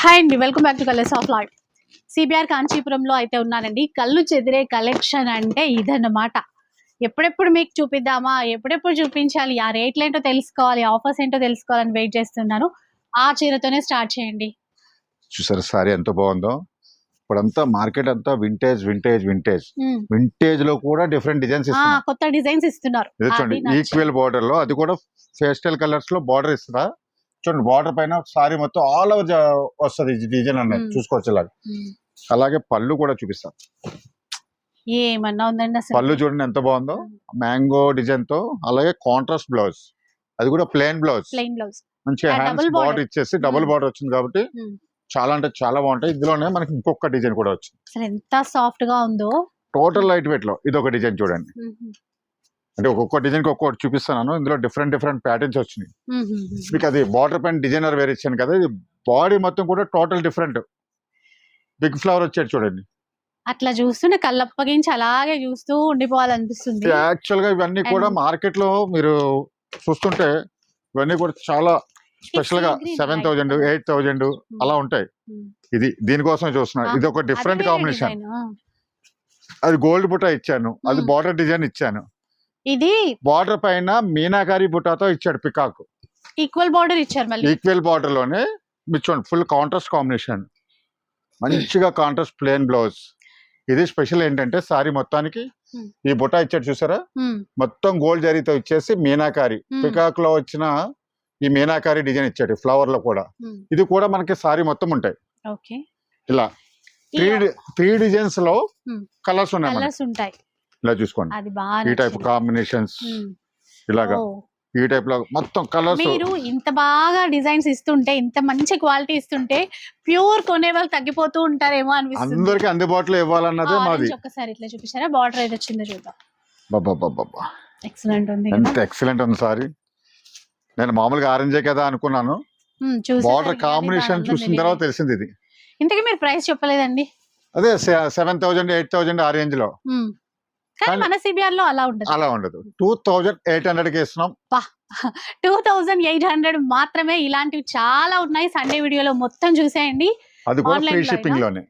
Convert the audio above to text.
Hi అండి, welcome back to colours of life. CBR కాంచీపురంలో అయితే ఉన్నానండి. కళ్ళు చెదిరే కలెక్షన్ అంటే ఇదన్నమాట. ఎప్పుడెప్పుడు మీకు చూపిద్దామా, ఎప్పుడెప్పుడు చూపించాలి, ఆ రేట్లు ఏంటో తెలుసుకోవాలి, ఆఫర్స్ ఏంటో తెలుసుకోవాలని వెయిట్ చేస్తున్నాను. ఆ చీరతోనే స్టార్ట్ చేయండి. చూసారు సారీ ఎంత బాగుందో. ఇప్పుడంతా మార్కెట్ అంతా వింటేజ్ వింటేజ్ వింటేజ్ వింటేజ్ లో కూడా డిఫరెంట్ డిజైన్స్ ఇస్తున్నారు. కొత్త డిజైన్స్ ఇస్తున్నారు. చూడండి, ఈక్వల్ బార్డర్ లో, అది కూడా పేస్టల్ కలర్స్ లో బార్డర్ ఇస్తుందా. చూడండి, బార్డర్ పైన సారీ మొత్తం ఆల్ ఓవర్ వస్తుంది డిజైన్ అన్నది, చూసుకోవచ్చు. అలాగే పళ్ళు కూడా చూపిస్తాం. ఏమన్నా ఉందండి అసలు. పళ్ళు చూడండి ఎంత బాగుందో, మ్యాంగో డిజైన్ తో. అలాగే కాంట్రాస్ట్ బ్లౌజ్, అది కూడా ప్లెయిన్ బ్లౌజ్. మంచిగా హ్యాండ్స్ బార్డర్ ఇచ్చేసి డబుల్ బార్డర్ వచ్చింది కాబట్టి చాలా అంటే చాలా బాగుంటాయి. ఇందులోనే మనకి ఇంకొక డిజైన్ కూడా వచ్చింది. అసలు ఎంత సాఫ్ట్ గా ఉందో. టోటల్ లైట్ వెయిట్ లో ఇది ఒక డిజైన్ చూడండి. అంటే ఒక్కొక్క డిజైన్ కి ఒక్కొక్కటి చూపిస్తున్నాను. ఇందులో డిఫరెంట్ డిఫరెంట్ ప్యాటర్న్స్ వచ్చినాయి మీకు. అది బార్డర్ పైన డిజైనర్ వేర్ ఇచ్చాను కదా, ఇది బాడీ మొత్తం కూడా టోటల్ డిఫరెంట్. బిగ్ ఫ్లవర్ వచ్చేది చూడండి. అట్లా చూస్తుంటే కళ్ళప్పగించి అలాగే చూస్తూ ఉండిపోవాలనిపిస్తుంది. యాక్చువల్ గా ఇవన్నీ కూడా మార్కెట్ లో మీరు చూస్తుంటే ఇవన్నీ కూడా చాలా స్పెషల్ గా 7,000 8,000 అలా ఉంటాయి. ఇది దీనికోసమే చూస్తున్నా. ఇది ఒక డిఫరెంట్ కాంబినేషన్. అది గోల్డ్ బుట్ట ఇచ్చాను, అది బార్డర్ డిజైన్ ఇచ్చాను. ఇది బార్డర్ పైన మీనాకారి బుట్టాతో ఇచ్చాడు పికాక్. ఈక్వల్ బార్డర్ ఇచ్చారు. మళ్ళీ ఈక్వల్ బార్డర్ లోనే చూడండి, ఫుల్ కాంట్రాస్ట్ కాంబినేషన్. మంచిగా కాంట్రాస్ట్ ప్లెయిన్ బ్లౌజ్. ఇది స్పెషల్ ఏంటంటే సారీ మొత్తానికి ఈ బుట్ట ఇచ్చాడు చూసారా, మొత్తం గోల్డ్ జరీతో ఇచ్చేసి మీనాకారి పికాక్ లో వచ్చిన ఈ మీనాకారి డిజైన్ ఇచ్చాడు ఫ్లవర్ లో కూడా. ఇది కూడా మనకి సారీ మొత్తం ఉంటాయి. ఇలా త్రీ డిజైన్స్ లో కలర్స్ ఉన్నాయి. ఇలా చూసుకోండి, ఈ టైప్ కాంబినేషన్స్ ఇలాగా ఈ టైప్ లో మొత్తం కలర్స్. మీరు ఇంత బాగా డిజైన్స్ ఇస్తుంటే, ఇంత మంచి క్వాలిటీ ఇస్తుంటే ప్యూర్ కొనే వాళ్ళు తగ్గిపోతూ ఉంటారేమో అనిపిస్తుంది. అందరికి అందుబాటులో ఇవ్వాలన్నదే మాది. ఒక్కసారి ఇట్లా చూపించారా, బార్డర్ ఏది వచ్చిందో చూద్దాం. బాబా ఎక్సలెంట్ ఉంది, ఎంత ఎక్సలెంట్ ఉంది సారీ. నేను మామూలుగా ఆరెంజే కదా అనుకున్నాను, బార్డర్ కాంబినేషన్ చూసిన తర్వాత తెలిసింది ఇది. ఇంతకీ మీరు ప్రైస్ చెప్పలేదండి. అదే 7,000 8,000 ఆ రేంజ్ లో. కానీ మన సిబిఆర్ లో అలా ఉండదు. 2,800 కి ఇస్తున్నాం. 2,800 మాత్రమే. ఇలాంటివి చాలా ఉన్నాయి. సండే వీడియోలో మొత్తం చూసేయండి. అది కూడా ఫ్రీ షిప్పింగ్ లోనే.